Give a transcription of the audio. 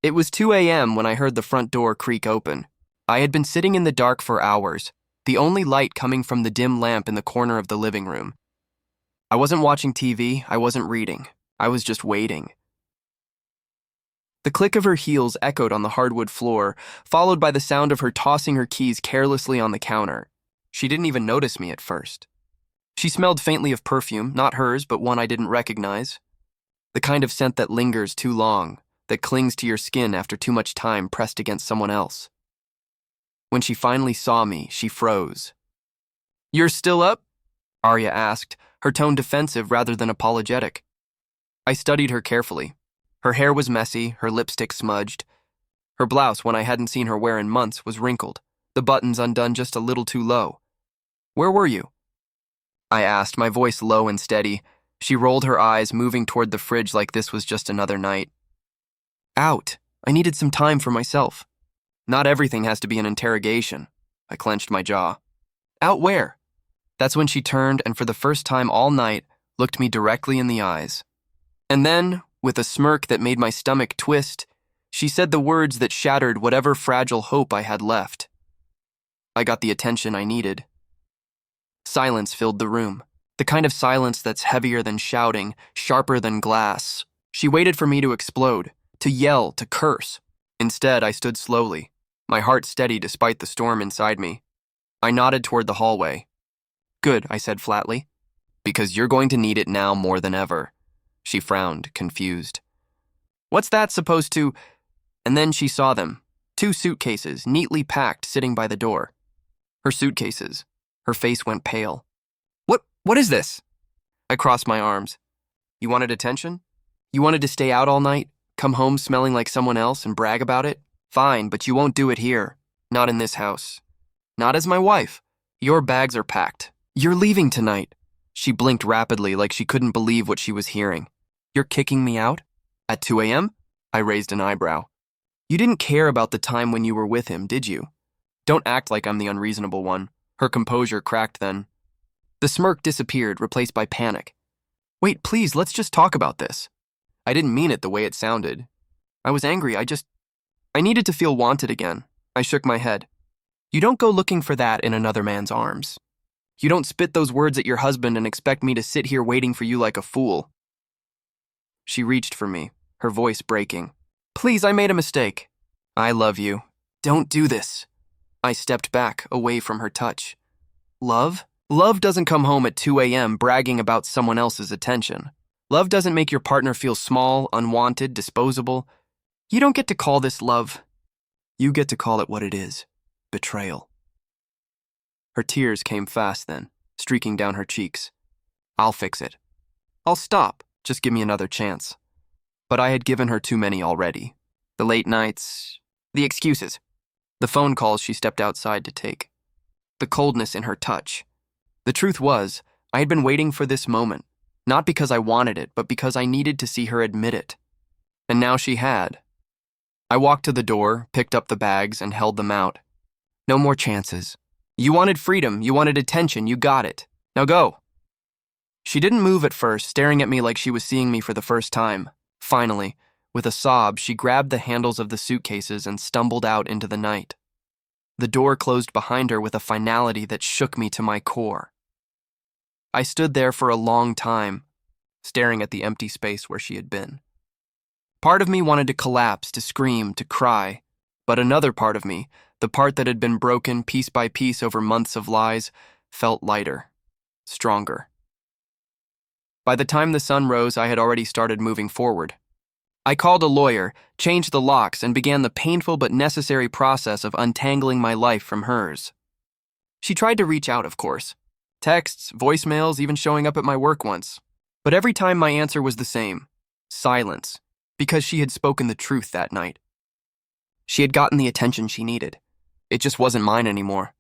It was 2 a.m. when I heard the front door creak open. I had been sitting in the dark for hours, the only light coming from the dim lamp in the corner of the living room. I wasn't watching TV, I wasn't reading. I was just waiting. The click of her heels echoed on the hardwood floor, followed by the sound of her tossing her keys carelessly on the counter. She didn't even notice me at first. She smelled faintly of perfume, not hers, but one I didn't recognize. The kind of scent that lingers too long, that clings to your skin after too much time pressed against someone else. When she finally saw me, she froze. "You're still up?" Arya asked, her tone defensive rather than apologetic. I studied her carefully. Her hair was messy, her lipstick smudged. Her blouse, one I hadn't seen her wear in months, was wrinkled, the buttons undone just a little too low. "Where were you?" I asked, my voice low and steady. She rolled her eyes, moving toward the fridge like this was just another night. "Out. I needed some time for myself. Not everything has to be an interrogation." I clenched my jaw. "Out where?" That's when she turned and for the first time all night, looked me directly in the eyes. And then, with a smirk that made my stomach twist, she said the words that shattered whatever fragile hope I had left. I got the attention I needed. Silence filled the room, the kind of silence that's heavier than shouting, sharper than glass. She waited for me to explode, to yell, to curse. Instead, I stood slowly, my heart steady despite the storm inside me. I nodded toward the hallway. "Good," I said flatly. "Because you're going to need it now more than ever." She frowned, confused. "What's that supposed to—" And then she saw them, 2 suitcases, neatly packed, sitting by the door. Her suitcases. Her face went pale. What is this?" I crossed my arms. "You wanted attention? You wanted to stay out all night, come home smelling like someone else and brag about it? Fine, but you won't do it here. Not in this house. Not as my wife. Your bags are packed. You're leaving tonight." She blinked rapidly like she couldn't believe what she was hearing. "You're kicking me out? At 2 a.m.? I raised an eyebrow. "You didn't care about the time when you were with him, did you? Don't act like I'm the unreasonable one." Her composure cracked then. The smirk disappeared, replaced by panic. "Wait, please, let's just talk about this." I didn't mean it the way it sounded. I was angry, I needed to feel wanted again. I shook my head. "You don't go looking for that in another man's arms. You don't spit those words at your husband and expect me to sit here waiting for you like a fool." She reached for me, her voice breaking. "Please, I made a mistake. I love you. Don't do this." I stepped back, away from her touch. "Love? Love doesn't come home at 2 a.m. bragging about someone else's attention. Love doesn't make your partner feel small, unwanted, disposable. You don't get to call this love. You get to call it what it is. Betrayal." Her tears came fast then, streaking down her cheeks. "I'll fix it. I'll stop. Just give me another chance." But I had given her too many already. The late nights, the excuses, the phone calls she stepped outside to take, the coldness in her touch. The truth was, I had been waiting for this moment, not because I wanted it, but because I needed to see her admit it. And now she had. I walked to the door, picked up the bags, and held them out. "No more chances. You wanted freedom, you wanted attention, you got it. Now go." She didn't move at first, staring at me like she was seeing me for the first time. Finally, with a sob, she grabbed the handles of the suitcases and stumbled out into the night. The door closed behind her with a finality that shook me to my core. I stood there for a long time, staring at the empty space where she had been. Part of me wanted to collapse, to scream, to cry, but another part of me, the part that had been broken piece by piece over months of lies, felt lighter, stronger. By the time the sun rose, I had already started moving forward. I called a lawyer, changed the locks, and began the painful but necessary process of untangling my life from hers. She tried to reach out, of course. Texts, voicemails, even showing up at my work once. But every time my answer was the same: silence, because she had spoken the truth that night. She had gotten the attention she needed. It just wasn't mine anymore.